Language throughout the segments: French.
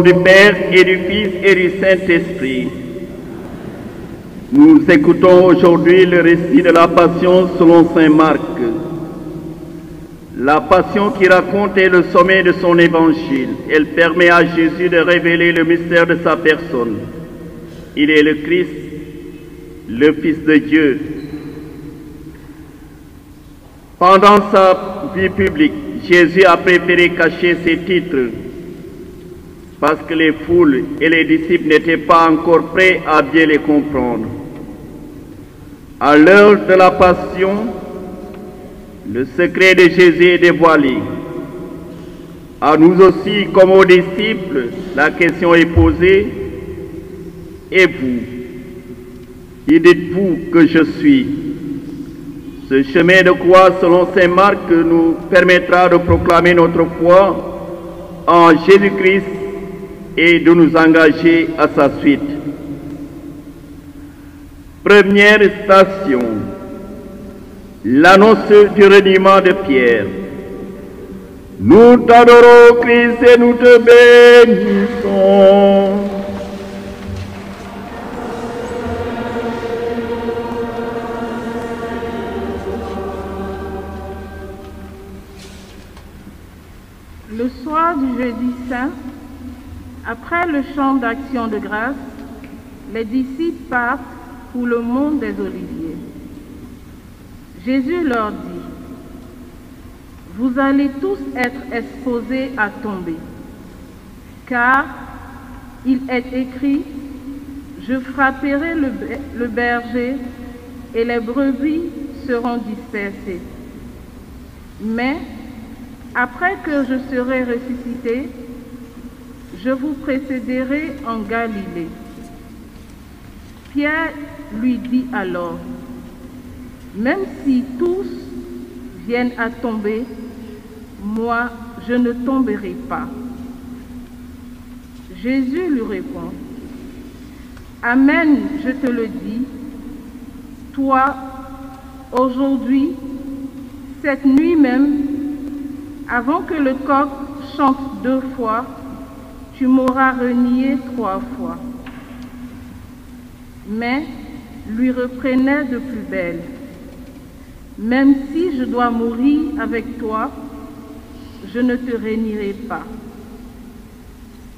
du Père et du Fils et du Saint-Esprit. Nous écoutons aujourd'hui le récit de la Passion selon saint Marc. La Passion qui raconte est le sommet de son évangile. Elle permet à Jésus de révéler le mystère de sa personne. Il est le Christ, le Fils de Dieu. Pendant sa vie publique, Jésus a préféré cacher ses titres parce que les foules et les disciples n'étaient pas encore prêts à bien les comprendre. À l'heure de la Passion, le secret de Jésus est dévoilé. À nous aussi, comme aux disciples, la question est posée. Et vous, qui dites-vous que je suis? Ce chemin de croix selon saint Marc nous permettra de proclamer notre foi en Jésus-Christ et de nous engager à sa suite. Première station, l'annonce du reniement de Pierre. Nous t'adorons, Christ, et nous te bénissons. Le soir du jeudi saint, après le chant d'action de grâce, les disciples partent pour le mont des Oliviers. Jésus leur dit: vous allez tous être exposés à tomber, car il est écrit: je frapperai le berger et les brebis seront dispersées. Mais après que je serai ressuscité, je vous précéderai en Galilée. Pierre lui dit alors: même si tous viennent à tomber, moi je ne tomberai pas. Jésus lui répond: amen, je te le dis, toi, aujourd'hui, cette nuit même, avant que le coq chante 2 fois, tu m'auras renié 3 fois. Mais lui reprenait de plus belle: même si je dois mourir avec toi, je ne te renierai pas.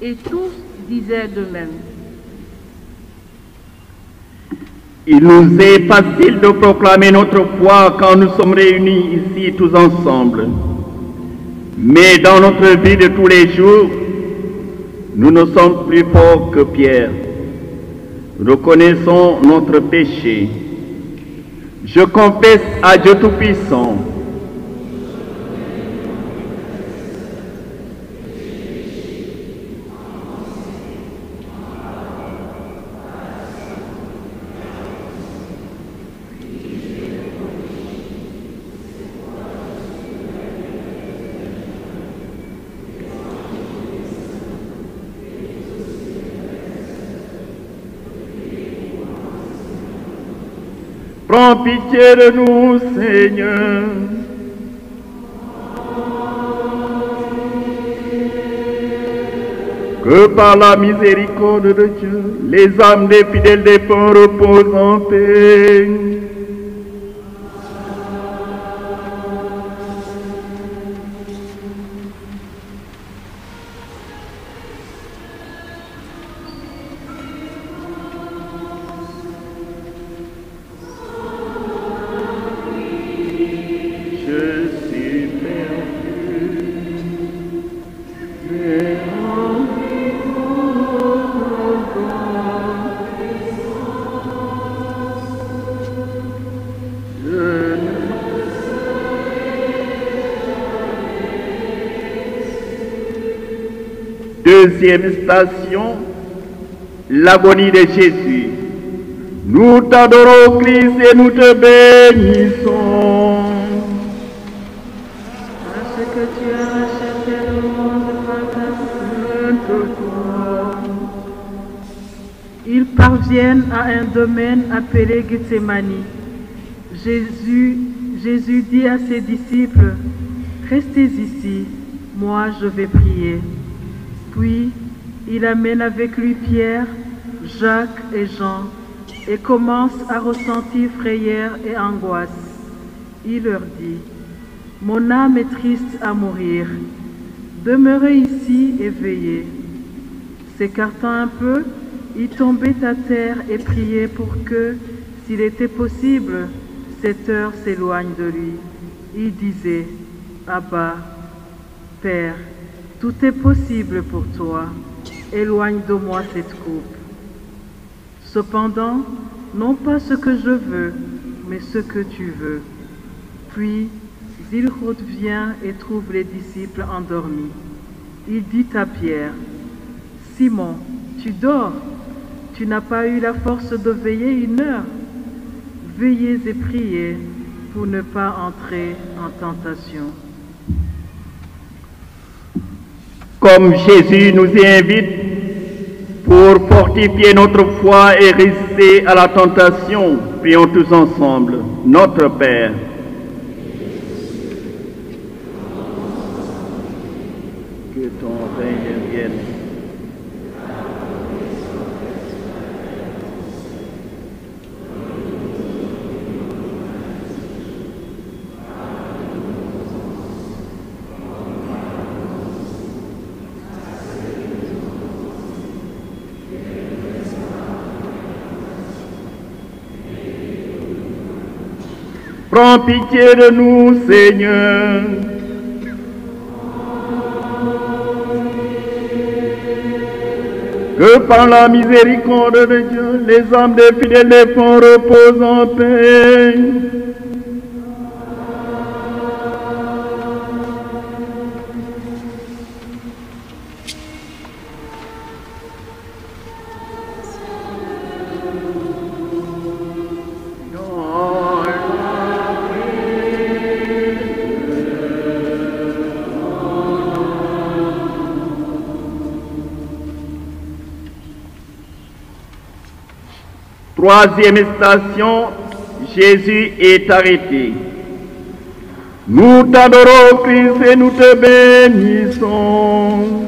Et tous disaient de même. Il nous est facile de proclamer notre foi quand nous sommes réunis ici tous ensemble. Mais dans notre vie de tous les jours, nous ne sommes plus forts que Pierre. Reconnaissons notre péché. Je confesse à Dieu Tout-Puissant. Prends pitié de nous, Seigneur. Que par la miséricorde de Dieu, les âmes des fidèles défunts reposent en paix. Deuxième station, l'agonie de Jésus. Nous t'adorons, Christ, et nous te bénissons. Parce que tu as racheté le monde par ta sainte croix. Ils parviennent à un domaine appelé Gethsémani. Jésus dit à ses disciples: restez ici, moi je vais prier. Puis Il amène avec lui Pierre, Jacques et Jean et commence à ressentir frayeur et angoisse. Il leur dit, « Mon âme est triste à mourir. Demeurez ici et veillez. » S'écartant un peu, il tombait à terre et priait pour que, s'il était possible, cette heure s'éloigne de lui. Il disait, « Abba, Père, tout est possible pour toi. Éloigne de moi cette coupe. Cependant, non pas ce que je veux, mais ce que tu veux. » Puis, il revient et trouve les disciples endormis. Il dit à Pierre, « Simon, tu dors, tu n'as pas eu la force de veiller une heure. Veillez et priez pour ne pas entrer en tentation. » Comme Jésus nous y invite pour fortifier notre foi et résister à la tentation, prions tous ensemble. Notre Père, que ton règne vienne. Prends pitié de nous, Seigneur. Que par la miséricorde de Dieu, les âmes des fidèles défunts reposent en paix. Troisième station, Jésus est arrêté. Nous t'adorons, Christ, et nous te bénissons.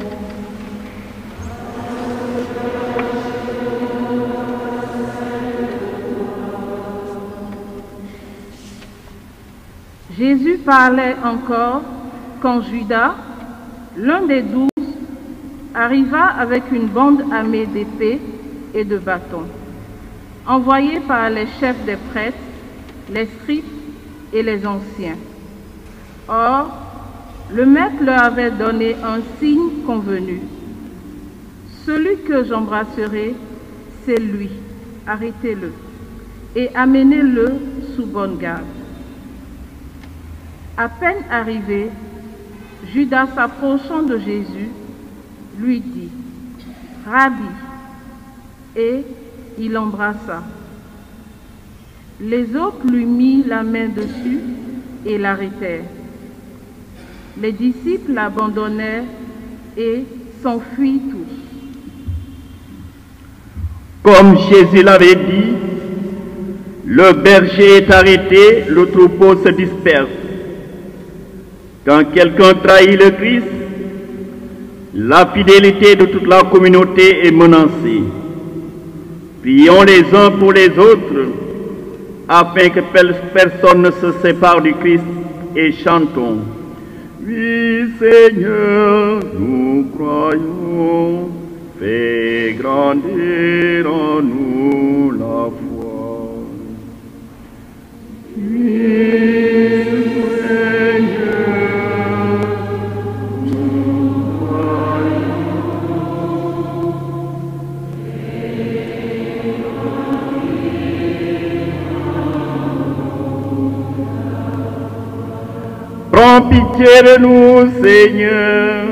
Jésus parlait encore quand Judas, l'un des 12, arriva avec une bande armée d'épées et de bâtons, envoyés par les chefs des prêtres, les scribes et les anciens. Or, le maître leur avait donné un signe convenu. Celui que j'embrasserai, c'est lui. Arrêtez-le et amenez-le sous bonne garde. À peine arrivé, Judas, s'approchant de Jésus, lui dit, « Rabbi », et il l'embrassa. Les autres lui mirent la main dessus et l'arrêtèrent. Les disciples l'abandonnèrent et s'enfuirent tous. Comme Jésus l'avait dit, le berger est arrêté, le troupeau se disperse. Quand quelqu'un trahit le Christ, la fidélité de toute la communauté est menacée. Prions les uns pour les autres, afin que personne ne se sépare du Christ, et chantons. Oui, Seigneur, nous croyons, fais grandir en nous la foi. Oui, prends pitié de nous, Seigneur.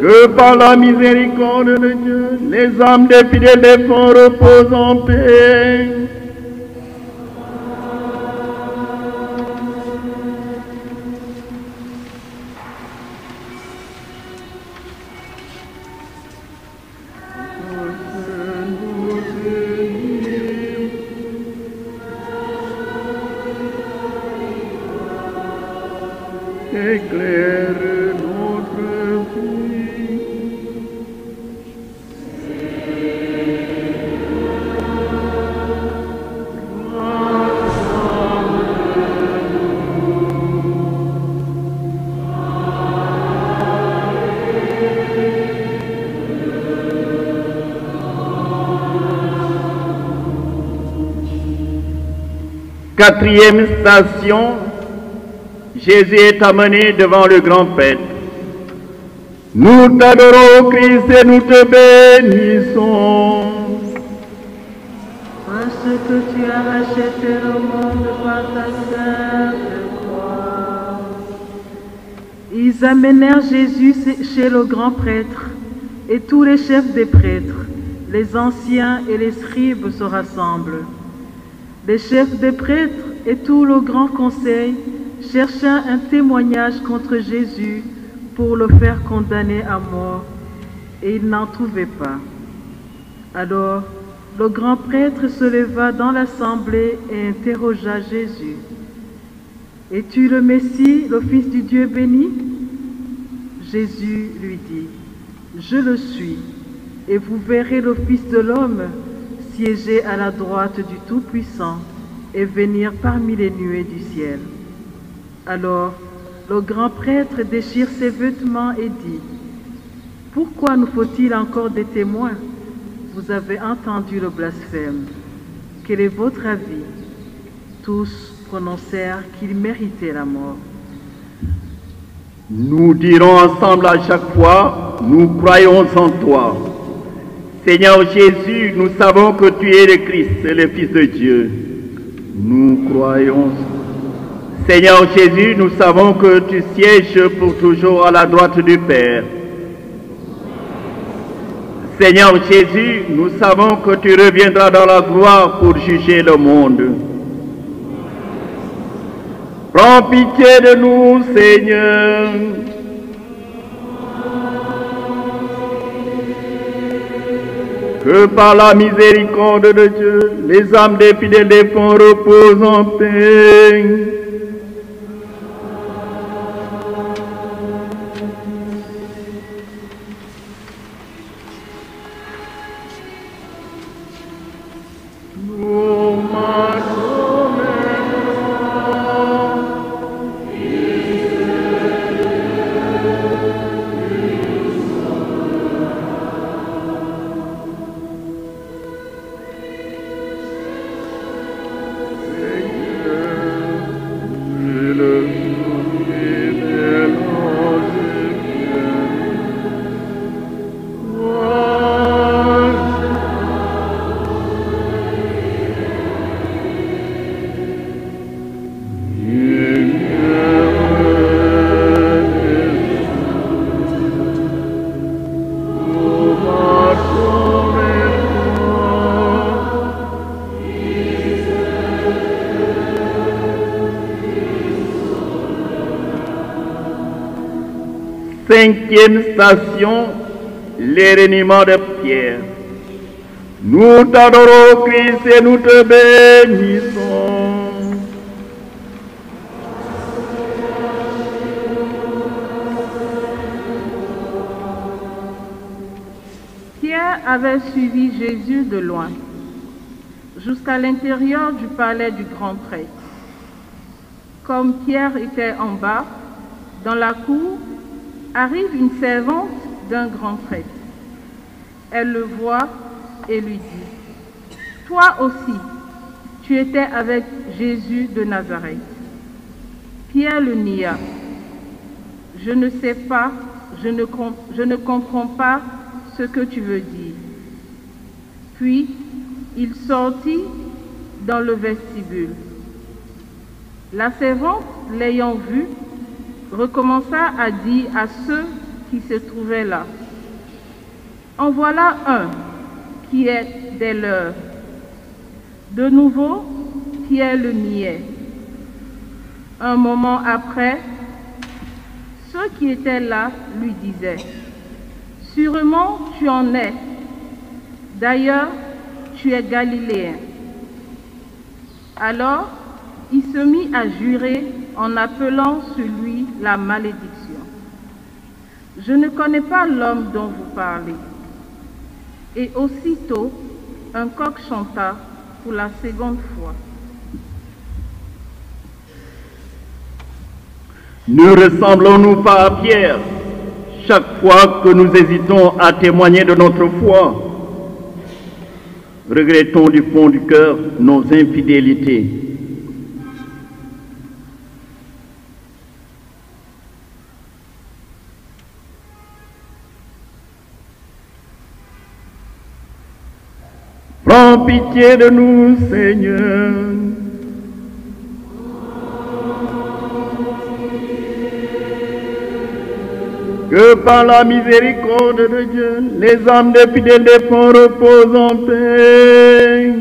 Que par la miséricorde de Dieu, les âmes des fidèles défunts reposent en paix. éclaire notre vie. Quatrième station, Jésus est amené devant le grand prêtre. Nous t'adorons, Christ, et nous te bénissons. Parce que tu as racheté le monde par ta sainte croix. Ils amenèrent Jésus chez le grand prêtre, et tous les chefs des prêtres, les anciens et les scribes se rassemblent. Les chefs des prêtres et tout le grand conseil cherchaient un témoignage contre Jésus pour le faire condamner à mort, et ils n'en trouvaient pas. Alors, le grand prêtre se leva dans l'assemblée et interrogea Jésus. « Es-tu le Messie, le Fils du Dieu béni ?» Jésus lui dit, « Je le suis, et vous verrez le Fils de l'homme siéger à la droite du Tout-Puissant et venir parmi les nuées du ciel. » Alors, le grand prêtre déchire ses vêtements et dit, « Pourquoi nous faut-il encore des témoins? Vous avez entendu le blasphème. Quel est votre avis? » Tous prononcèrent qu'il méritait la mort. Nous dirons ensemble à chaque fois, nous croyons en toi. Seigneur Jésus, nous savons que tu es le Christ, le Fils de Dieu. Nous croyons. Seigneur Jésus, nous savons que tu sièges pour toujours à la droite du Père. Seigneur Jésus, nous savons que tu reviendras dans la gloire pour juger le monde. Prends pitié de nous, Seigneur. Que par la miséricorde de Dieu, les âmes des fidèles défunts reposent en paix. Nous marchons maintenant. Cinquième station, les reniements de Pierre. Nous t'adorons, Christ, et nous te bénissons. Pierre avait suivi Jésus de loin, jusqu'à l'intérieur du palais du grand prêtre. Comme Pierre était en bas, dans la cour, arrive une servante d'un grand prêtre. Elle le voit et lui dit, « Toi aussi, tu étais avec Jésus de Nazareth. » Pierre le nia. « Je ne sais pas, je ne comprends pas ce que tu veux dire. » Puis, il sortit dans le vestibule. La servante, l'ayant vu, recommença à dire à ceux qui se trouvaient là, « En voilà un qui est des leurs. » De nouveau, Pierre le niait. Un moment après, ceux qui étaient là lui disaient, « Sûrement tu en es. D'ailleurs, tu es galiléen. » Alors, il se mit à jurer en appelant celui la malédiction. Je ne connais pas l'homme dont vous parlez. Et aussitôt, un coq chanta pour la seconde fois. Ne ressemblons-nous pas à Pierre chaque fois que nous hésitons à témoigner de notre foi? Regrettons du fond du cœur nos infidélités. Prends pitié de nous, Seigneur. Que par la miséricorde de Dieu, les âmes des fidèles défunts reposent en paix.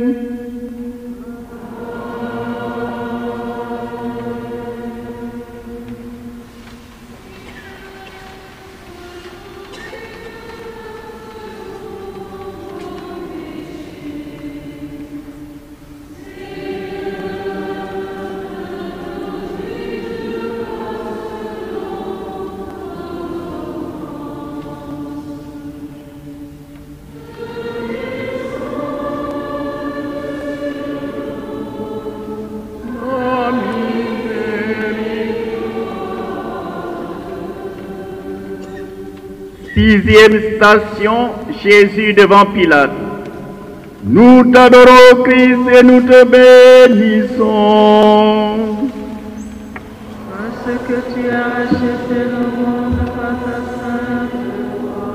Sixième station, Jésus devant Pilate. Nous t'adorons, Christ, et nous te bénissons. Parce que tu as racheté le monde par ta sainte loi.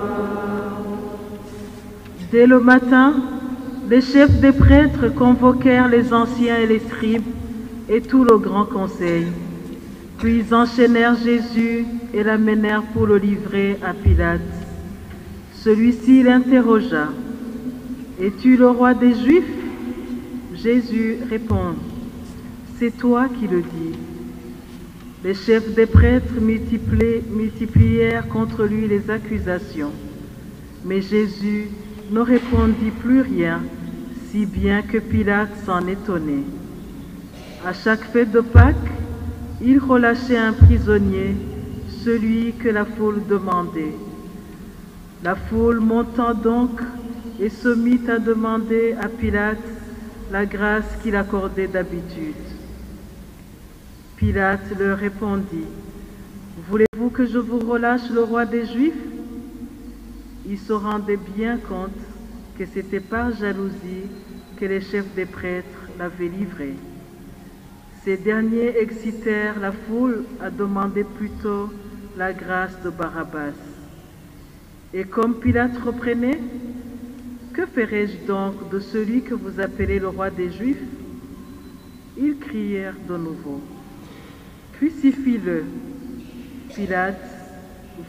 Dès le matin, les chefs des prêtres convoquèrent les anciens et les scribes et tout le grand conseil. Puis ils enchaînèrent Jésus et l'amenèrent pour le livrer à Pilate. Celui-ci l'interrogea. « Es-tu le roi des Juifs ?» Jésus répond. « C'est toi qui le dis. » Les chefs des prêtres multiplièrent contre lui les accusations. Mais Jésus ne répondit plus rien, si bien que Pilate s'en étonnait. À chaque fête de Pâques, il relâchait un prisonnier, celui que la foule demandait. La foule montant donc et se mit à demander à Pilate la grâce qu'il accordait d'habitude. Pilate leur répondit, « Voulez-vous que je vous relâche le roi des Juifs ?» Ils se rendaient bien compte que c'était par jalousie que les chefs des prêtres l'avaient livré. Ces derniers excitèrent la foule à demander plutôt la grâce de Barabbas. Et comme Pilate reprenait, « Que ferai-je donc de celui que vous appelez le roi des Juifs ?» Ils crièrent de nouveau, « Crucifie-le !» Pilate,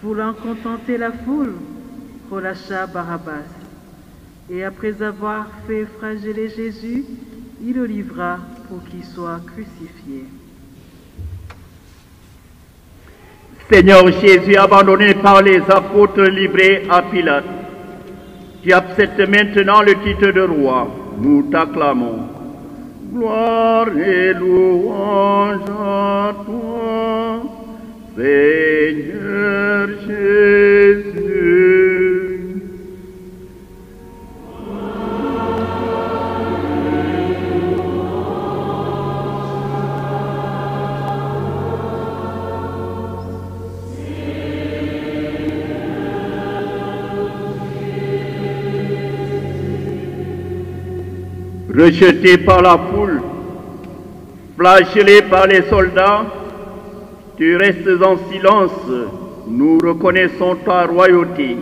voulant contenter la foule, relâcha Barabbas. Et après avoir fait flageller Jésus, il le livra pour qu'il soit crucifié. Seigneur Jésus, abandonné par les apôtres, livré à Pilate, tu acceptes maintenant le titre de roi. Nous t'acclamons. Gloire et louange à toi, Seigneur Jésus. Rejeté par la foule, flagellé par les soldats, tu restes en silence, nous reconnaissons ta royauté.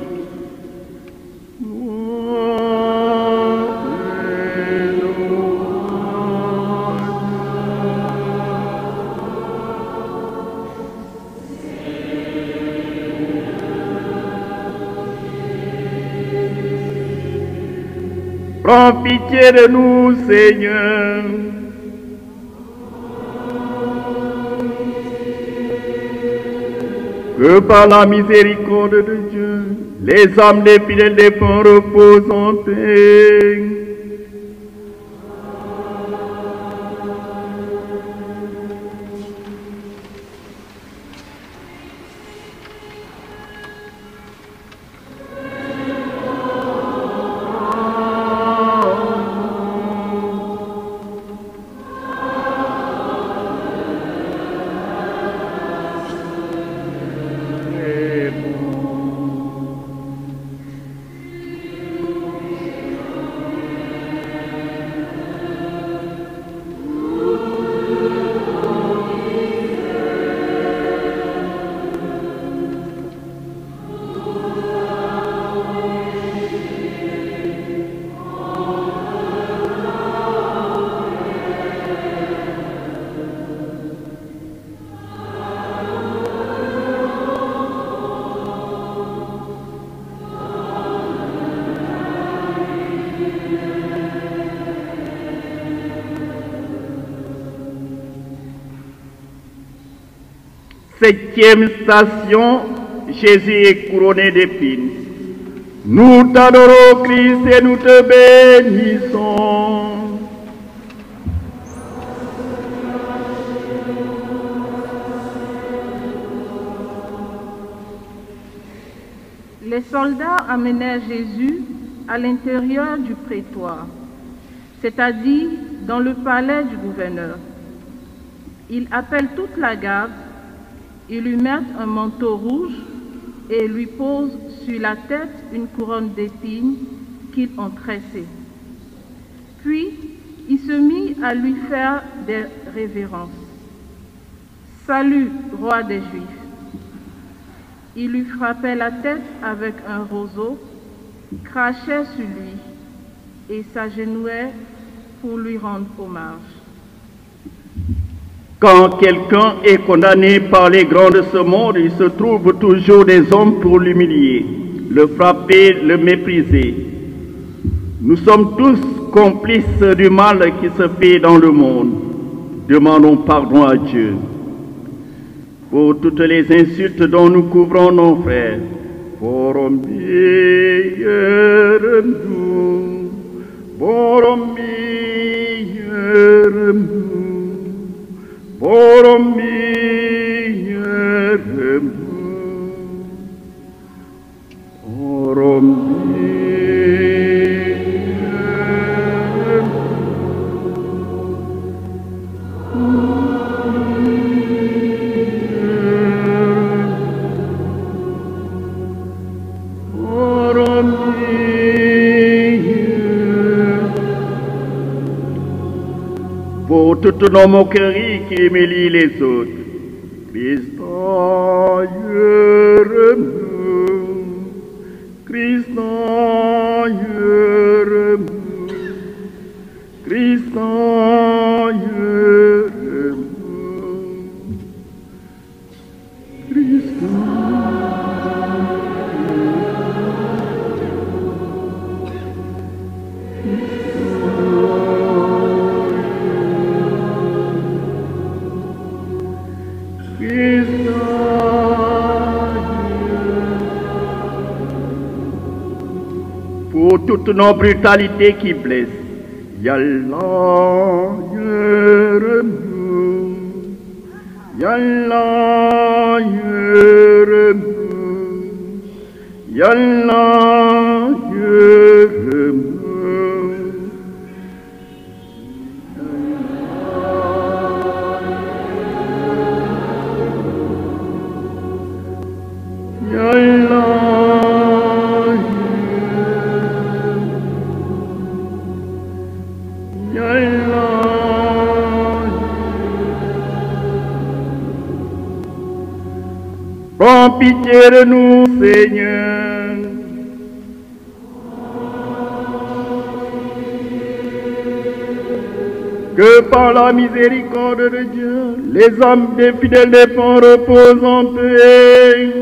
Prends pitié de nous, Seigneur. Que par la miséricorde de Dieu, les âmes des fidèles défunts reposent en paix. Septième station, Jésus est couronné d'épines. Nous t'adorons, Christ, et nous te bénissons. Les soldats amenèrent Jésus à l'intérieur du prétoire, c'est-à-dire dans le palais du gouverneur. Ils appellent toute la garde, ils lui mettent un manteau rouge et lui posent sur la tête une couronne d'épines qu'ils ont tressée. Puis, il se mit à lui faire des révérences. « Salut, roi des Juifs !» Il lui frappait la tête avec un roseau, crachait sur lui et s'agenouillait pour lui rendre hommage. Quand quelqu'un est condamné par les grands de ce monde, il se trouve toujours des hommes pour l'humilier, le frapper, le mépriser. Nous sommes tous complices du mal qui se fait dans le monde. Demandons pardon à Dieu pour toutes les insultes dont nous couvrons nos frères. Pour toutes nos moqueries qui humilient les autres. Christ, Christ, Christ, pour toutes nos brutalités qui blessent. Yallah, Yallah, Yallah, prends pitié de nous, Seigneur. Que par la miséricorde de Dieu, les âmes des fidèles défunts reposent en paix.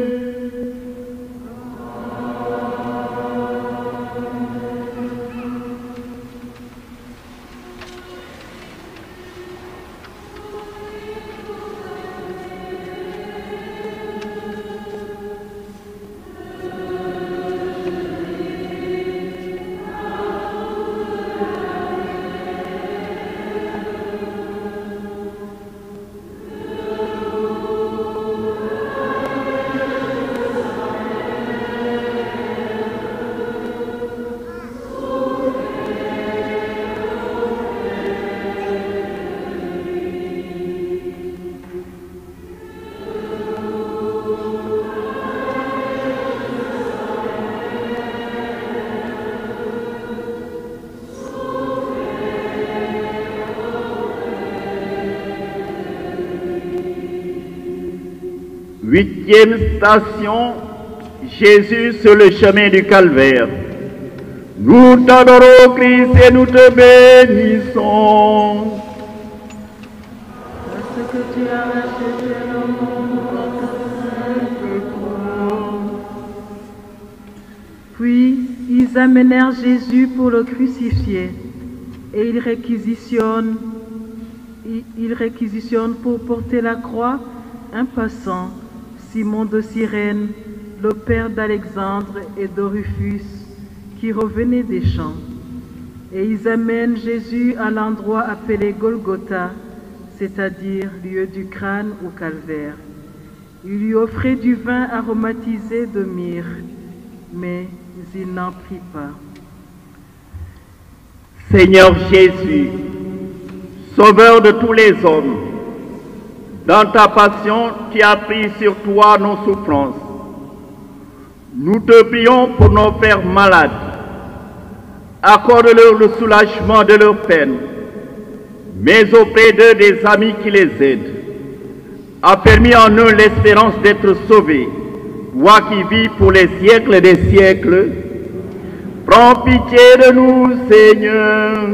Huitième station, Jésus sur le chemin du calvaire. Nous t'adorons, Christ, et nous te bénissons. Parce que tu as racheté le monde par ta sainte croix. Puis ils amenèrent Jésus pour le crucifier, et ils réquisitionnent pour porter la croix un passant, Simon de Cyrène, le père d'Alexandre et de Rufus, qui revenaient des champs. Et ils amènent Jésus à l'endroit appelé Golgotha, c'est-à-dire lieu du crâne ou calvaire. Ils lui offraient du vin aromatisé de myrrhe, mais il n'en prit pas. Seigneur Jésus, Sauveur de tous les hommes, dans ta passion, tu as pris sur toi nos souffrances. Nous te prions pour nos frères malades. Accorde-leur le soulagement de leur peine, mais auprès d'eux des amis qui les aident. Affermis en eux l'espérance d'être sauvés. Toi qui vis pour les siècles des siècles, prends pitié de nous, Seigneur.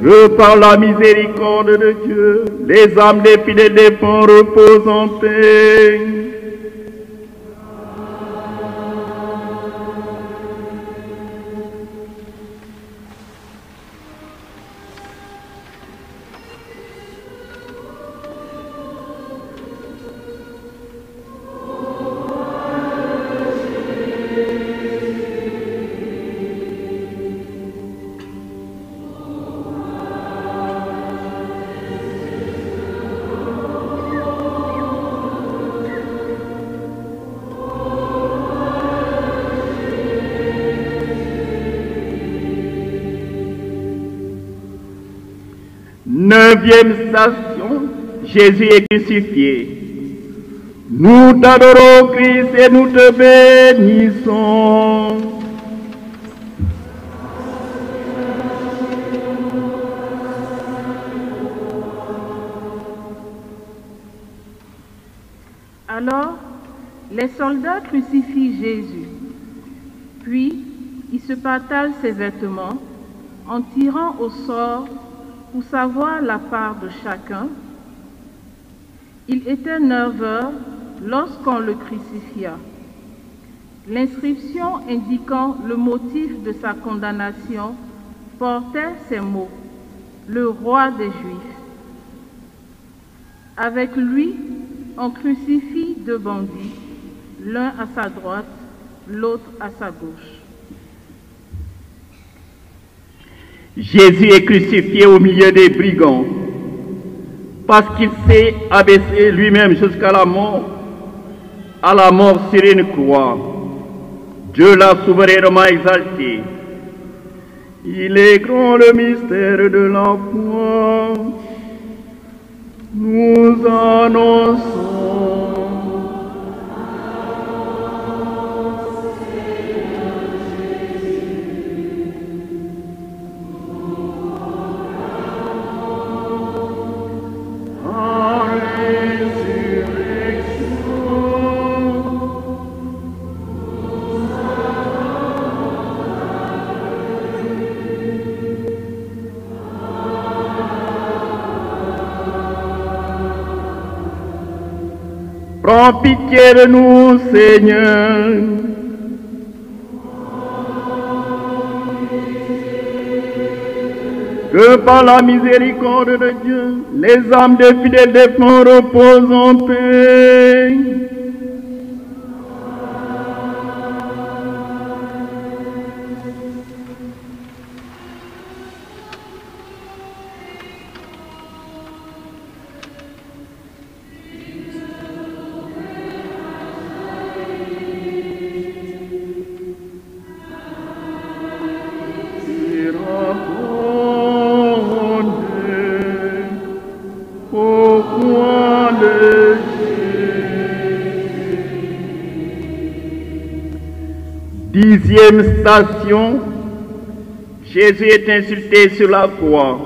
Que par la miséricorde de Dieu, les âmes des fidèles défunts reposent en paix. Neuvième station, Jésus est crucifié. Nous t'adorons, Christ, et nous te bénissons. Alors, les soldats crucifient Jésus. Puis, ils se partagent ses vêtements en tirant au sort pour savoir la part de chacun. Il était 9 heures lorsqu'on le crucifia. L'inscription indiquant le motif de sa condamnation portait ces mots: le roi des Juifs. Avec lui, on crucifie 2 bandits, l'un à sa droite, l'autre à sa gauche. Jésus est crucifié au milieu des brigands parce qu'il s'est abaissé lui-même jusqu'à la mort sur une croix. Dieu l'a souverainement exalté. Il est grand le mystère de la foi. Nous annonçons. Prends pitié de nous, Seigneur. Que par la miséricorde de Dieu, les âmes des fidèles défunts reposent en paix. Dixième station, Jésus est insulté sur la croix.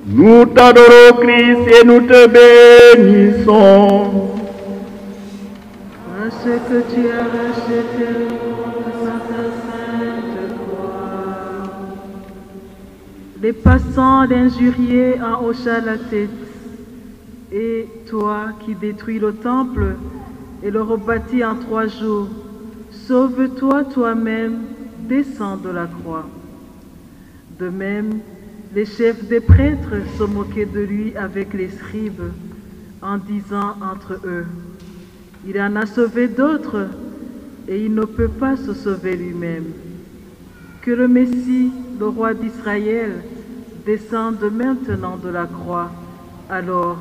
Nous t'adorons, Christ, et nous te bénissons. Parce que tu as racheté le monde sans ta sainte croix. Les passants l'injuriaient en hochant la tête. Et toi qui détruis le temple et le rebâtis en 3 jours, sauve-toi toi-même, descends de la croix. De même, Les chefs des prêtres se moquaient de lui avec les scribes, en disant entre eux, « Il en a sauvé d'autres, et il ne peut pas se sauver lui-même. Que le Messie, le roi d'Israël, descende maintenant de la croix, alors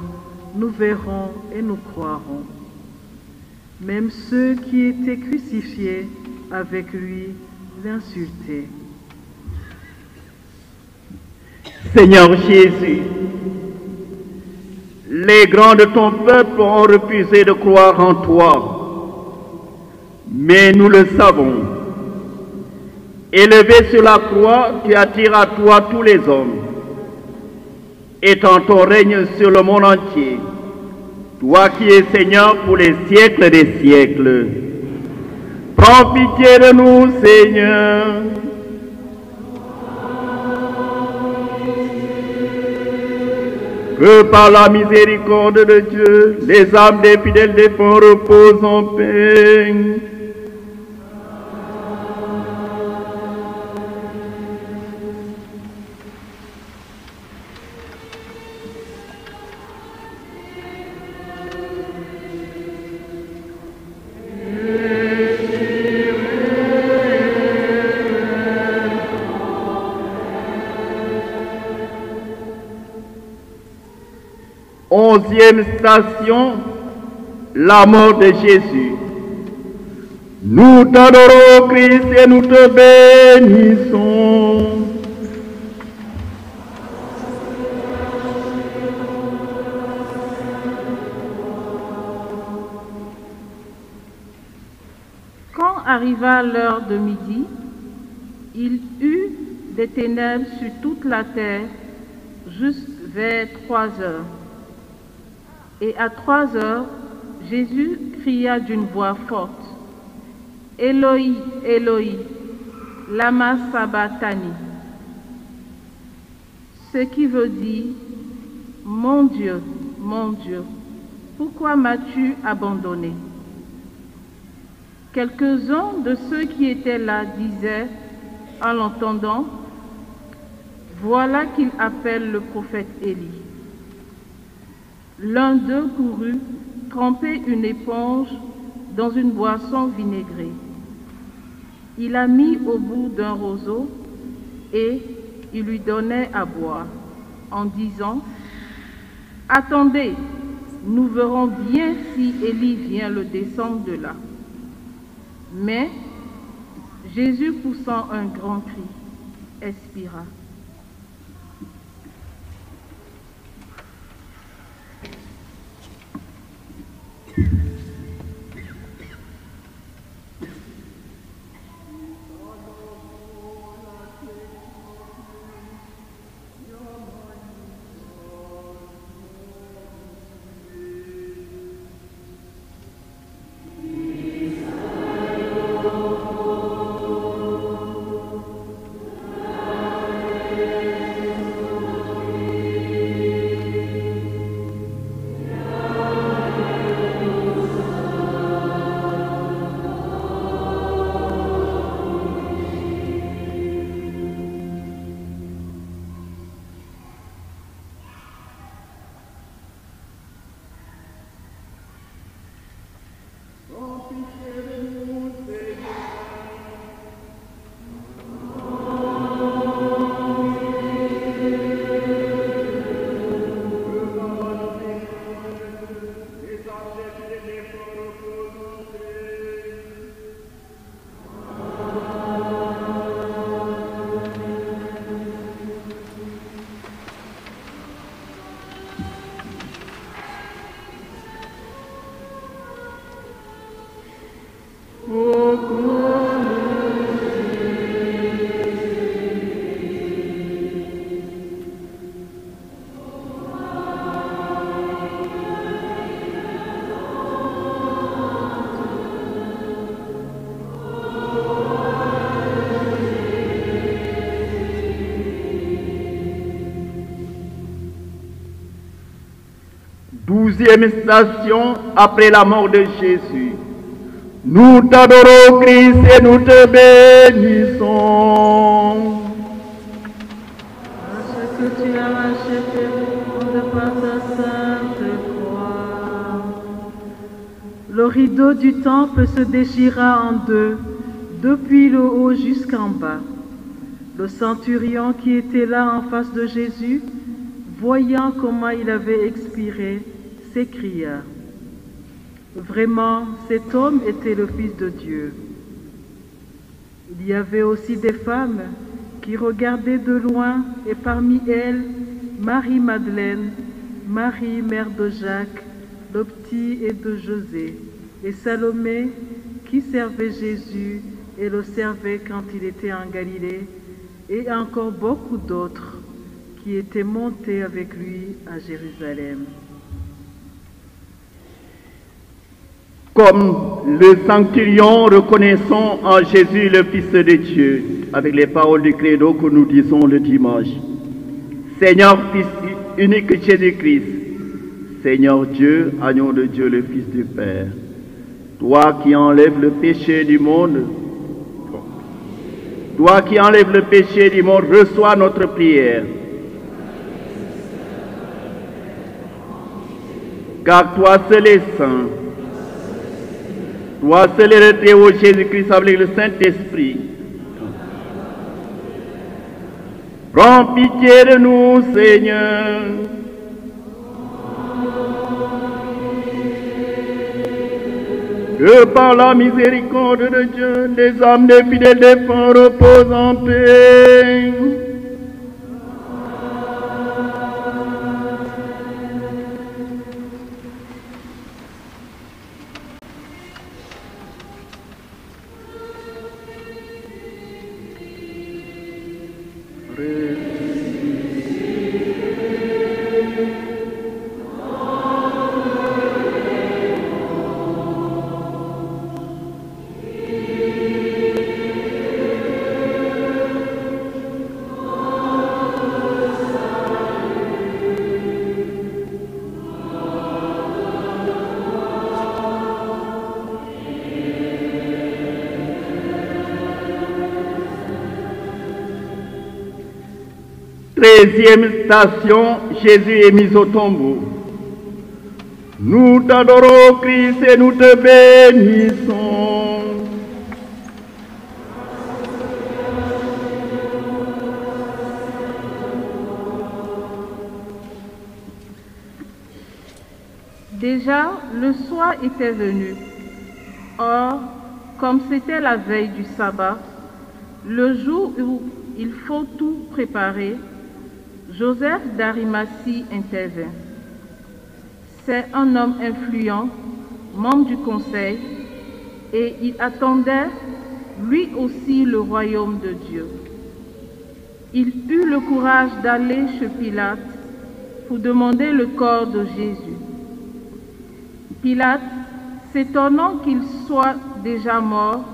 nous verrons et nous croirons. » Même ceux qui étaient crucifiés avec lui l'insultaient. Seigneur Jésus, les grands de ton peuple ont refusé de croire en toi, mais nous le savons. Élevé sur la croix, tu attires à toi tous les hommes. Étends ton règne sur le monde entier, toi qui es Seigneur pour les siècles des siècles. Prends pitié de nous, Seigneur. Que par la miséricorde de Dieu, les âmes des fidèles défunts reposent en paix. Onzième station, la mort de Jésus. Nous t'adorons, Christ, et nous te bénissons. Quand arriva l'heure de midi, il eut des ténèbres sur toute la terre juste vers 3 heures. Et à 3 heures, Jésus cria d'une voix forte, « Éloi, Éloi, lama sabachthani » ce qui veut dire, « Mon Dieu, pourquoi m'as-tu abandonné ?» Quelques-uns de ceux qui étaient là disaient, en l'entendant, « Voilà qu'il appelle le prophète Élie. » L'un d'eux courut tremper une éponge dans une boisson vinaigrée. Il la mit au bout d'un roseau et il lui donnait à boire, en disant, « Attendez, nous verrons bien si Élie vient le descendre de là. » Mais Jésus, poussant un grand cri, expira. Douzième station après la mort de Jésus. Nous t'adorons, Christ, et nous te bénissons. Parce que Le rideau du temple se déchira en deux, depuis le haut jusqu'en bas. Le centurion qui était là en face de Jésus, voyant comment il avait expiré, s'écria: Vraiment, cet homme était le Fils de Dieu. Il y avait aussi des femmes qui regardaient de loin, et parmi elles, Marie-Madeleine, Marie, mère de Jacques, le petit et de José, et Salomé, qui servait Jésus et le servait quand il était en Galilée, et encore beaucoup d'autres qui étaient montés avec lui à Jérusalem. Comme le centurion, reconnaissons en Jésus le Fils de Dieu, avec les paroles du credo que nous disons le dimanche. Seigneur, Fils unique Jésus-Christ, Seigneur Dieu, agneau de Dieu, le Fils du Père, toi qui enlèves le péché du monde, reçois notre prière. Car toi seul es saint, toi seul est le très haut Jésus-Christ avec le Saint-Esprit. Prends pitié de nous, Seigneur. Que par la miséricorde de Dieu, les âmes des fidèles défunts reposent en paix. Treizième station, Jésus est mis au tombeau. Nous t'adorons, Christ, et nous te bénissons. Déjà, le soir était venu. Or, comme c'était la veille du sabbat, le jour où il faut tout préparer, Joseph d'Arimathie intervint. C'est un homme influent, membre du conseil, et il attendait lui aussi le royaume de Dieu. Il eut le courage d'aller chez Pilate pour demander le corps de Jésus. Pilate, s'étonnant qu'il soit déjà mort,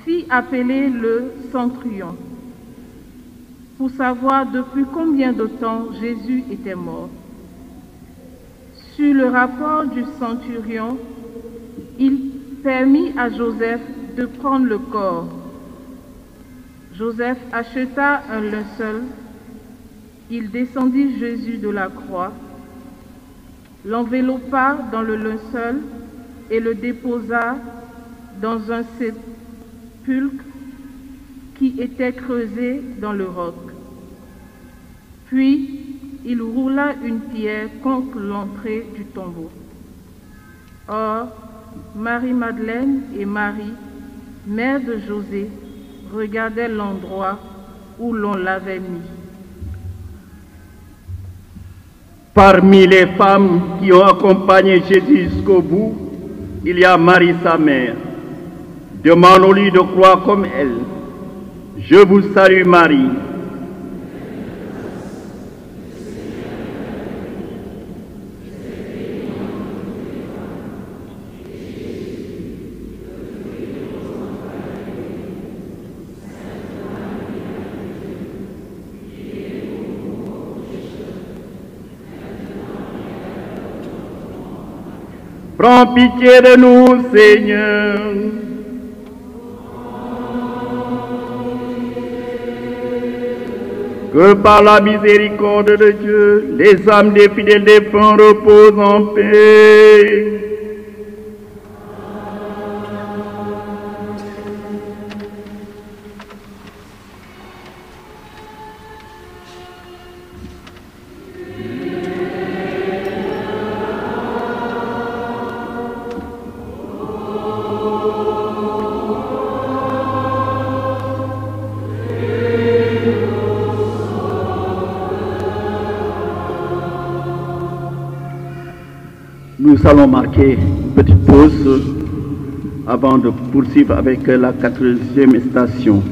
fit appeler le centurion pour savoir depuis combien de temps Jésus était mort. Sur le rapport du centurion, il permit à Joseph de prendre le corps. Joseph acheta un linceul, il descendit Jésus de la croix, l'enveloppa dans le linceul et le déposa dans un sépulcre qui était creusé dans le roc. Puis, il roula une pierre contre l'entrée du tombeau. Or, Marie-Madeleine et Marie, mère de José, regardaient l'endroit où l'on l'avait mis. Parmi les femmes qui ont accompagné Jésus jusqu'au bout, il y a Marie, sa mère. Demandons-lui de croire comme elle. Je vous salue Marie. Prends pitié de nous, Seigneur. Que par la miséricorde de Dieu, les âmes des fidèles défunts reposent en paix. allons marquer une petite pause avant de poursuivre avec la 4e station.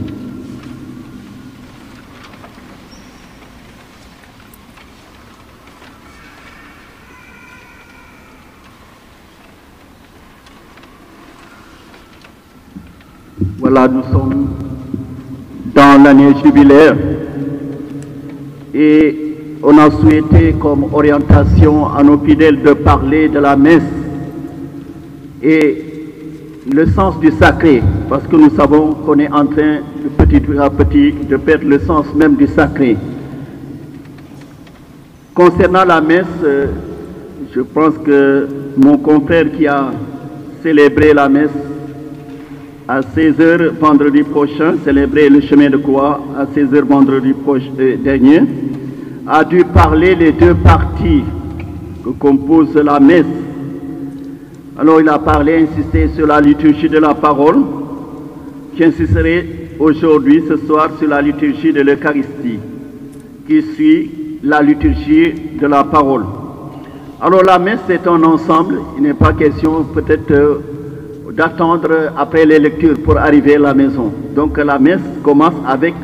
Voilà, nous sommes dans l'année jubilaire et on a souhaité comme orientation à nos fidèles de parler de la messe et le sens du sacré, parce que nous savons qu'on est en train petit à petit de perdre le sens même du sacré. Concernant la messe, je pense que mon confrère qui a célébré la messe à 16h vendredi prochain, célébrer le chemin de croix à 16h vendredi dernier, a dû parler les deux parties que composent la messe. Alors il a parlé, insisté sur la liturgie de la parole. J'insisterai aujourd'hui, ce soir, sur la liturgie de l'Eucharistie, qui suit la liturgie de la parole. Alors la messe est un ensemble, il n'est pas question peut-être d'attendre après les lectures pour arriver à la maison. Donc la messe commence avec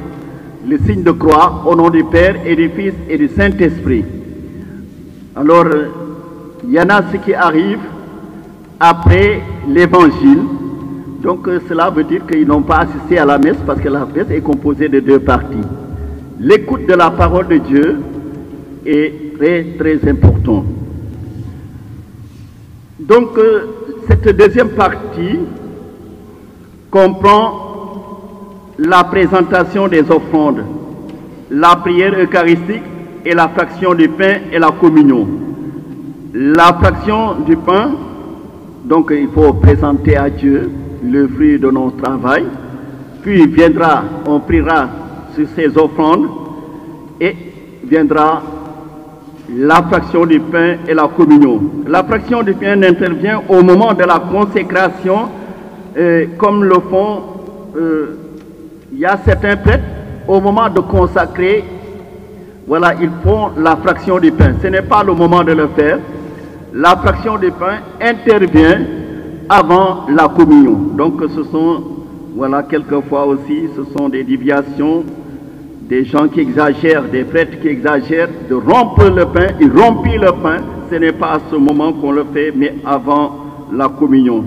le signe de croix au nom du Père et du Fils et du Saint-Esprit. Alors, il y en a ce qui arrive après l'évangile. Donc cela veut dire qu'ils n'ont pas assisté à la messe parce que la messe est composée de deux parties. L'écoute de la parole de Dieu est très très important. Donc cette deuxième partie comprend la présentation des offrandes, la prière eucharistique et la fraction du pain et la communion. La fraction du pain, donc il faut présenter à Dieu le fruit de notre travail, puis viendra, on priera sur ces offrandes et viendra la fraction du pain et la communion. La fraction du pain intervient au moment de la consécration, comme le font, il y a certains prêtres, au moment de consacrer, voilà, ils font la fraction du pain. Ce n'est pas le moment de le faire. La fraction du pain intervient avant la communion. Donc ce sont, voilà, quelquefois aussi, ce sont des déviations, des gens qui exagèrent, des prêtres qui exagèrent, de rompre le pain, ils rompent le pain. Ce n'est pas à ce moment qu'on le fait, mais avant la communion.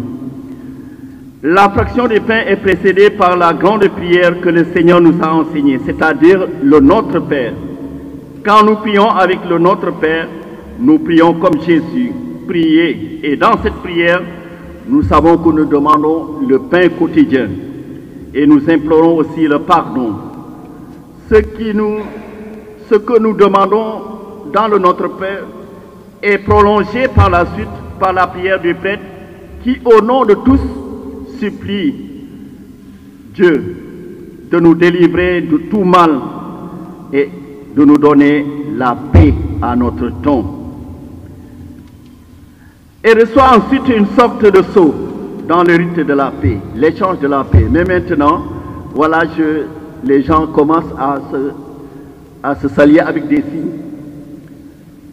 La fraction du pain est précédée par la grande prière que le Seigneur nous a enseignée, c'est-à-dire le Notre Père. Quand nous prions avec le Notre Père, nous prions comme Jésus, prier. Et dans cette prière, nous savons que nous demandons le pain quotidien. Et nous implorons aussi le pardon. Ce que nous demandons dans le Notre Père est prolongé par la suite par la prière du prêtre qui, au nom de tous, supplie Dieu de nous délivrer de tout mal et de nous donner la paix à notre temps. Et reçoit ensuite une sorte de sceau dans le rite de la paix, l'échange de la paix. Mais maintenant, voilà, les gens commencent à se saluer avec des signes.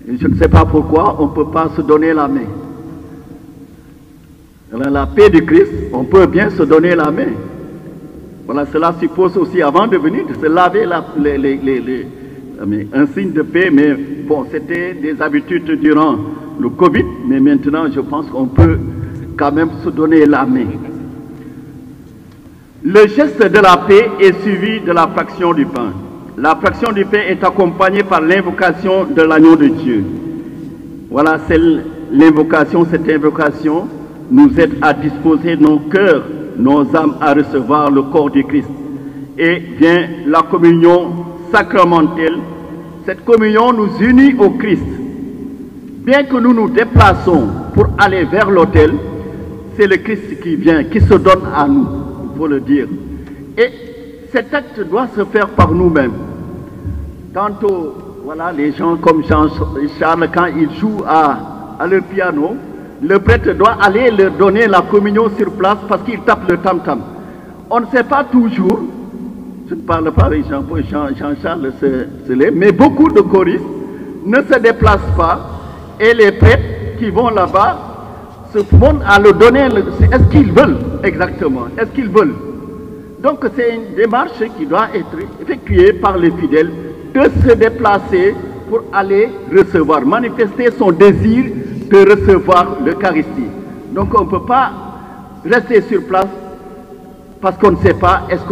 Et je ne sais pas pourquoi on ne peut pas se donner la main. Dans la paix de Christ, on peut bien se donner la main. Voilà, cela suppose aussi, avant de venir, de se laver un signe de paix. Mais bon, c'était des habitudes durant le Covid, mais maintenant, je pense qu'on peut quand même se donner la main. Le geste de la paix est suivi de la fraction du pain. La fraction du pain est accompagnée par l'invocation de l'agneau de Dieu. Voilà, c'est l'invocation, cette invocation nous aide à disposer nos cœurs, nos âmes à recevoir le corps du Christ. Et vient la communion sacramentelle. Cette communion nous unit au Christ. Bien que nous nous déplaçons pour aller vers l'autel, c'est le Christ qui vient, qui se donne à nous, il faut le dire. Et cet acte doit se faire par nous-mêmes. Tantôt, voilà, les gens comme Jean-Charles, quand ils jouent à leur piano, le prêtre doit aller leur donner la communion sur place parce qu'il tape le tam-tam. On ne sait pas toujours, je ne parle pas avec Jean-Charles, mais beaucoup de choristes ne se déplacent pas et les prêtres qui vont là-bas ce monde à le donner, est-ce qu'ils veulent exactement? Est-ce qu'ils veulent? Donc c'est une démarche qui doit être effectuée par les fidèles de se déplacer pour aller recevoir, manifester son désir de recevoir l'Eucharistie. Donc on ne peut pas rester sur place parce qu'on ne sait pas, est-ce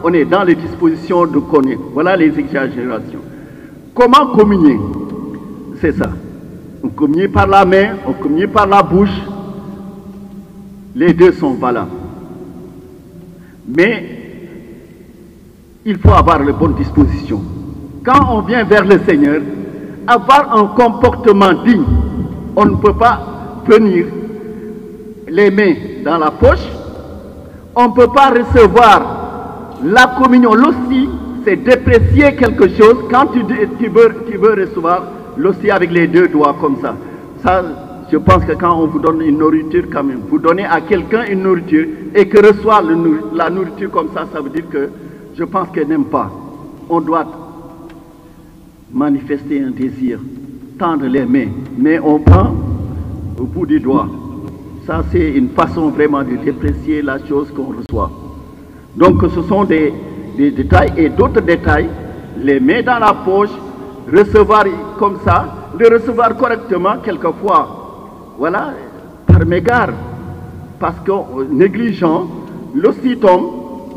on est dans les dispositions de connaître. Voilà les exagérations. Comment communier? C'est ça. On communie par la main, on communie par la bouche. Les deux sont valables. Mais il faut avoir les bonnes dispositions. Quand on vient vers le Seigneur, avoir un comportement digne. On ne peut pas venir les mains dans la poche. On ne peut pas recevoir la communion. L'hostie, c'est déprécier quelque chose quand tu veux recevoir l'hostie avec les deux doigts comme ça. Ça, je pense que quand on vous donne une nourriture, quand même, vous donnez à quelqu'un une nourriture et que reçoit la nourriture comme ça, ça veut dire que je pense qu'elle n'aime pas. On doit manifester un désir, tendre les mains, mais on prend au bout du doigt. Ça, c'est une façon vraiment de déprécier la chose qu'on reçoit. Donc, ce sont des détails et d'autres détails. Les mains dans la poche, recevoir comme ça, le recevoir correctement quelquefois. Voilà, par mégarde. Parce que négligent, l'hostie tombe.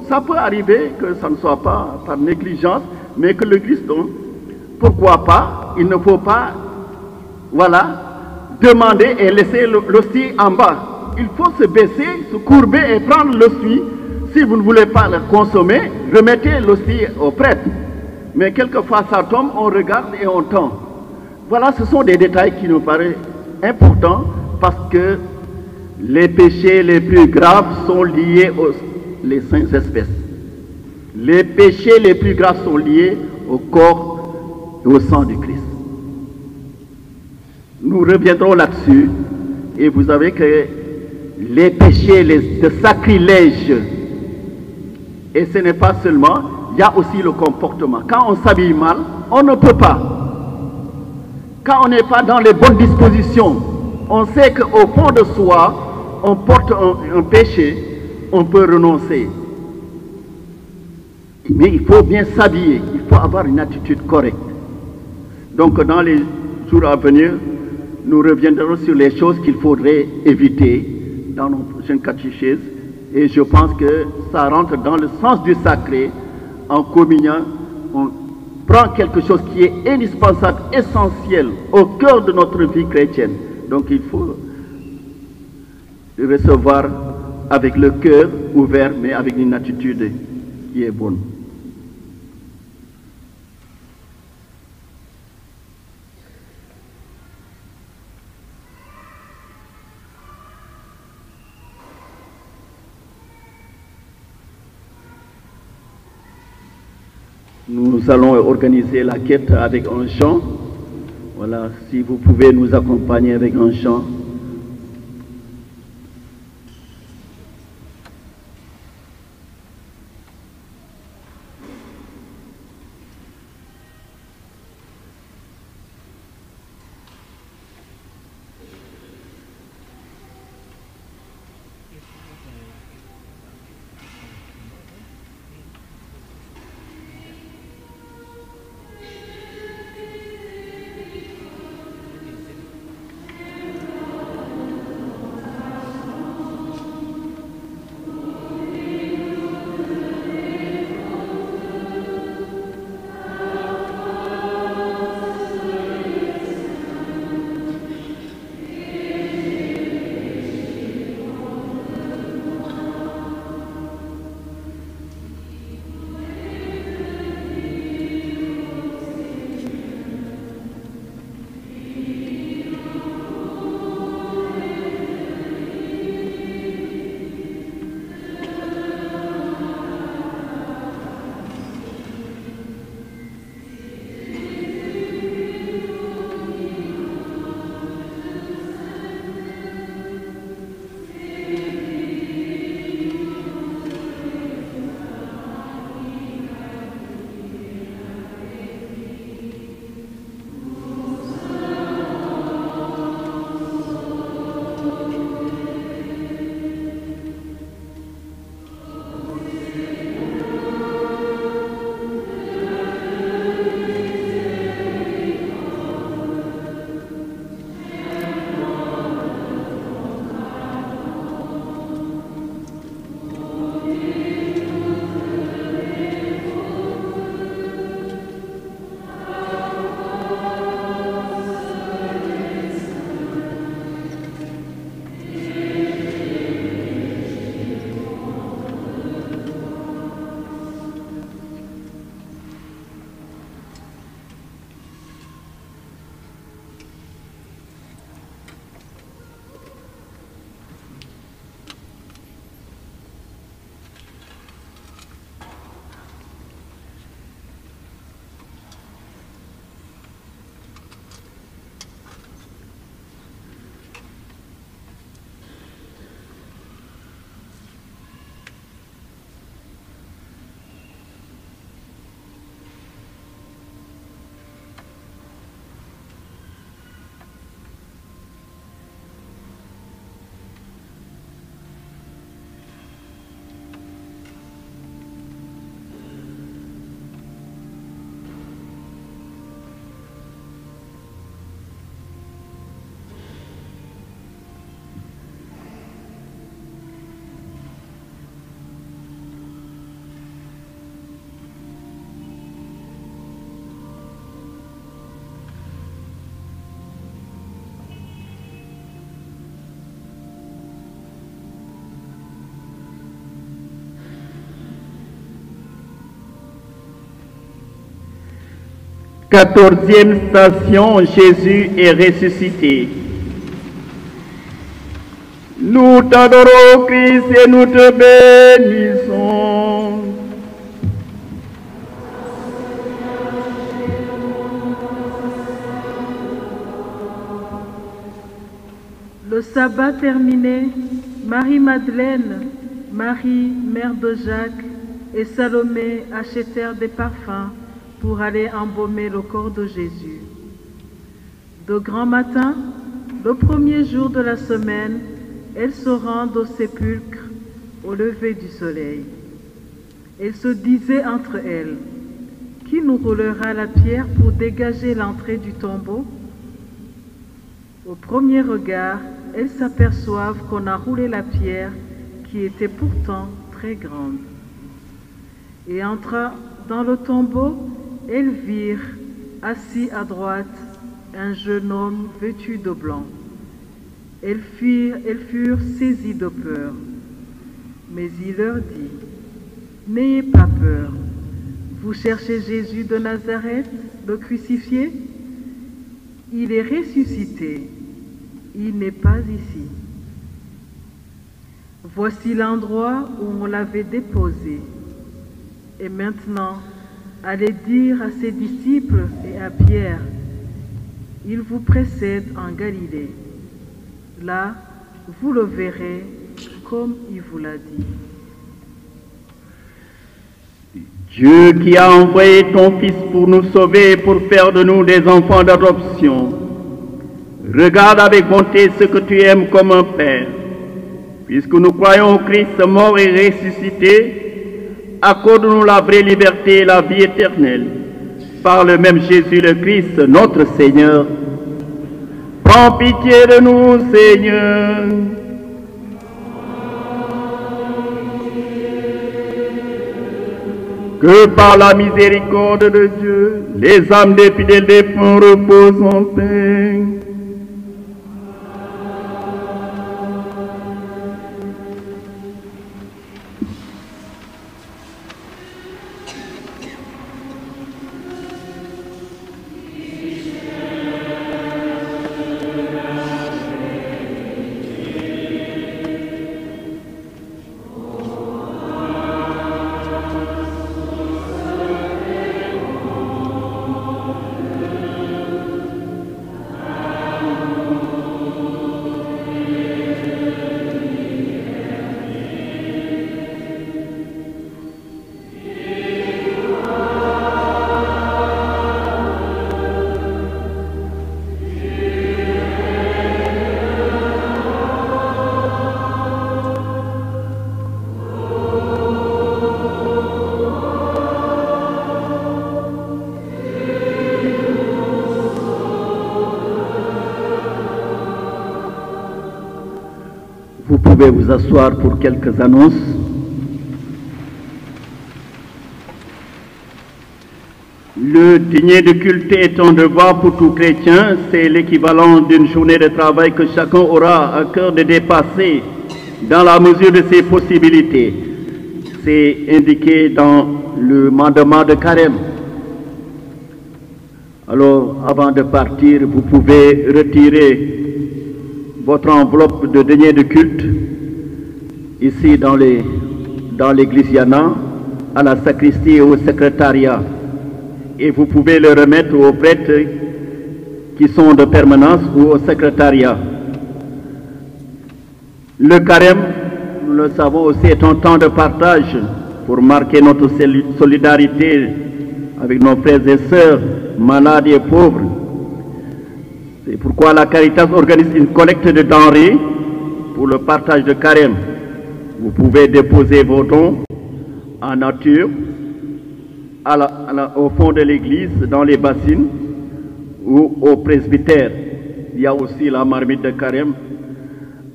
Ça peut arriver que ça ne soit pas par négligence, mais que le Christ tombe. Pourquoi pas? Il ne faut pas, voilà, demander et laisser l'hostie en bas. Il faut se baisser, se courber et prendre l'hostie. Si vous ne voulez pas le consommer, remettez l'hostie au prêtre. Mais quelquefois ça tombe, on regarde et on tend. Voilà, ce sont des détails qui nous paraissent importants parce que les péchés les plus graves sont liés aux saintes espèces. Les péchés les plus graves sont liés au corps et au sang du Christ. Nous reviendrons là-dessus et vous savez que les péchés de sacrilège, et ce n'est pas seulement, il y a aussi le comportement. Quand on s'habille mal, on ne peut pas. Quand on n'est pas dans les bonnes dispositions, on sait qu'au fond de soi, on porte un péché, on peut renoncer. Mais il faut bien s'habiller, il faut avoir une attitude correcte. Donc dans les jours à venir, nous reviendrons sur les choses qu'il faudrait éviter dans nos prochaines catéchèses. Et je pense que ça rentre dans le sens du sacré. En communion, on prend quelque chose qui est indispensable, essentiel, au cœur de notre vie chrétienne. Donc il faut le recevoir avec le cœur ouvert, mais avec une attitude qui est bonne. Nous allons organiser la quête avec un chant. Voilà, si vous pouvez nous accompagner avec un chant. 14e station, Jésus est ressuscité. Nous t'adorons, Christ, et nous te bénissons. Le sabbat terminé, Marie-Madeleine, Marie, mère de Jacques, et Salomé achetèrent des parfums pour aller embaumer le corps de Jésus. De grand matin, le premier jour de la semaine, elles se rendent au sépulcre au lever du soleil. Elles se disaient entre elles, « Qui nous roulera la pierre pour dégager l'entrée du tombeau ?» Au premier regard, elles s'aperçoivent qu'on a roulé la pierre qui était pourtant très grande. Et entrant dans le tombeau, elles virent, assis à droite, un jeune homme vêtu de blanc. Elles furent saisies de peur. Mais il leur dit, « N'ayez pas peur. Vous cherchez Jésus de Nazareth, le crucifié? Il est ressuscité. Il n'est pas ici. Voici l'endroit où on l'avait déposé. Et maintenant, allez dire à ses disciples et à Pierre, il vous précède en Galilée. Là, vous le verrez comme il vous l'a dit. » Dieu qui a envoyé ton Fils pour nous sauver, pour faire de nous des enfants d'adoption, regarde avec bonté ce que tu aimes comme un Père. Puisque nous croyons au Christ mort et ressuscité, accorde-nous la vraie liberté et la vie éternelle. Par le même Jésus le Christ, notre Seigneur. Prends pitié de nous, Seigneur. Que par la miséricorde de Dieu, les âmes des fidèles défunts reposent en paix. Vous pouvez vous asseoir pour quelques annonces. Le dîner de culte est un devoir pour tout chrétien. C'est l'équivalent d'une journée de travail que chacun aura à cœur de dépasser dans la mesure de ses possibilités. C'est indiqué dans le mandement de Carême. Alors, avant de partir, vous pouvez retirer votre enveloppe de deniers de culte ici dans l'église Yana, à la sacristie et au secrétariat. Et vous pouvez le remettre aux prêtres qui sont de permanence ou au secrétariat. Le carême, nous le savons aussi, est un temps de partage pour marquer notre solidarité avec nos frères et sœurs malades et pauvres. C'est pourquoi la Caritas organise une collecte de denrées pour le partage de carême. Vous pouvez déposer vos dons en nature au fond de l'église, dans les bassines ou au presbytère. Il y a aussi la marmite de carême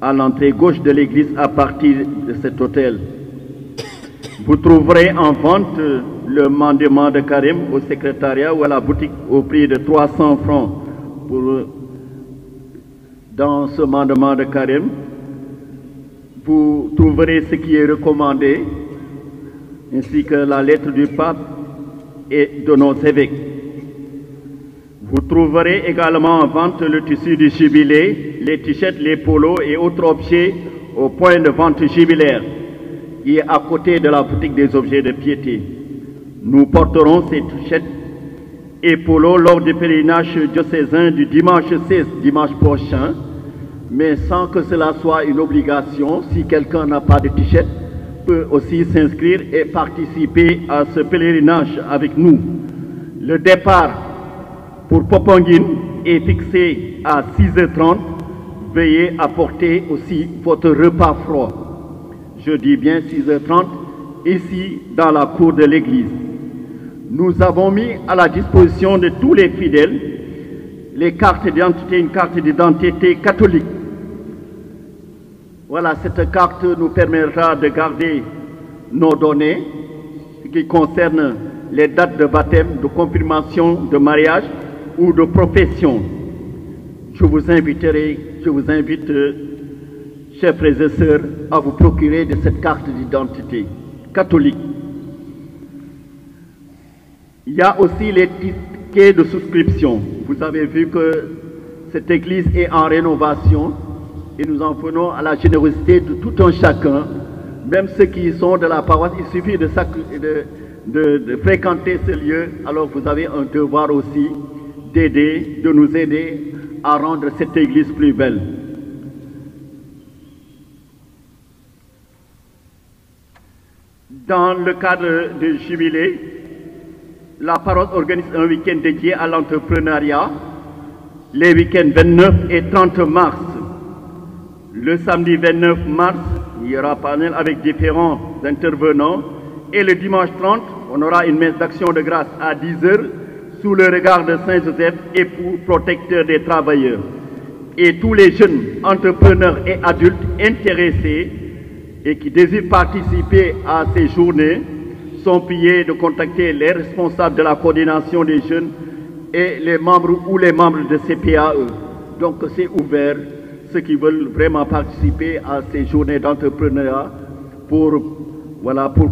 à l'entrée gauche de l'église à partir de cet autel. Vous trouverez en vente le mandement de carême au secrétariat ou à la boutique au prix de 300 francs. Dans ce mandement de carême, vous trouverez ce qui est recommandé, ainsi que la lettre du pape et de nos évêques. Vous trouverez également en vente le tissu du jubilé, les t-shirts, les polos et autres objets au point de vente jubilaire, qui est à côté de la boutique des objets de piété. Nous porterons ces t-shirts et polos lors du pèlerinage diocésain du dimanche 16, dimanche prochain, mais sans que cela soit une obligation. Si quelqu'un n'a pas de t-shirt, peut aussi s'inscrire et participer à ce pèlerinage avec nous. Le départ pour Popenguine est fixé à 6h30. Veuillez apporter aussi votre repas froid. Je dis bien 6h30, ici dans la cour de l'église. Nous avons mis à la disposition de tous les fidèles les cartes d'identité, une carte d'identité catholique. Voilà, cette carte nous permettra de garder nos données, ce qui concerne les dates de baptême, de confirmation, de mariage ou de profession. Je vous invite, chers frères et sœurs, à vous procurer de cette carte d'identité catholique. Il y a aussi les tickets de souscription. Vous avez vu que cette église est en rénovation et nous en venons à la générosité de tout un chacun, même ceux qui sont de la paroisse. Il suffit de fréquenter ce lieu. Alors vous avez un devoir aussi de nous aider à rendre cette église plus belle. Dans le cadre du jubilé, la paroisse organise un week-end dédié à l'entrepreneuriat les week-ends 29 et 30 mars. Le samedi 29 mars, il y aura un panel avec différents intervenants. Et le dimanche 30, on aura une messe d'action de grâce à 10h sous le regard de Saint-Joseph, époux protecteur des travailleurs. Et tous les jeunes entrepreneurs et adultes intéressés et qui désirent participer à ces journées sont priés de contacter les responsables de la coordination des jeunes et les membres ou les membres de CPAE. Donc c'est ouvert. Ceux qui veulent vraiment participer à ces journées d'entrepreneuriat, pour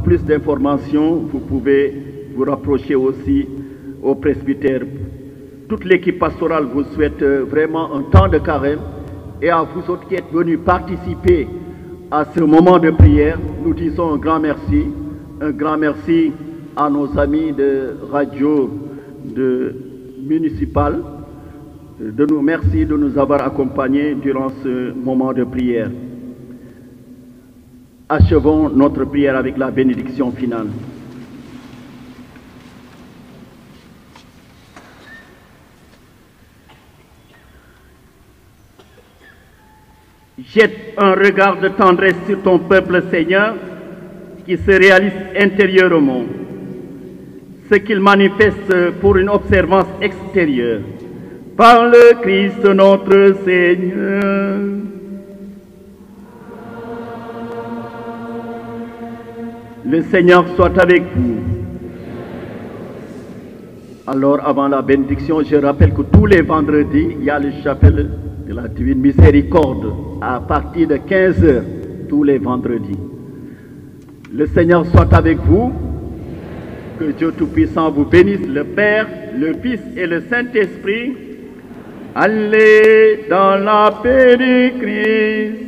plus d'informations, vous pouvez vous rapprocher aussi au presbytère. Toute l'équipe pastorale vous souhaite vraiment un temps de carême, et à vous autres qui êtes venus participer à ce moment de prière, nous disons un grand merci. Un grand merci à nos amis de radio municipale. Merci de nous avoir accompagnés durant ce moment de prière. Achevons notre prière avec la bénédiction finale. Jette un regard de tendresse sur ton peuple, Seigneur, qui se réalise intérieurement, ce qu'il manifeste pour une observance extérieure. Par le Christ notre Seigneur. Le Seigneur soit avec vous. Alors, avant la bénédiction, je rappelle que tous les vendredis, il y a le chapelle de la Divine Miséricorde à partir de 15h, tous les vendredis. Le Seigneur soit avec vous. Que Dieu Tout-Puissant vous bénisse, le Père, le Fils et le Saint-Esprit. Allez dans la paix du Christ.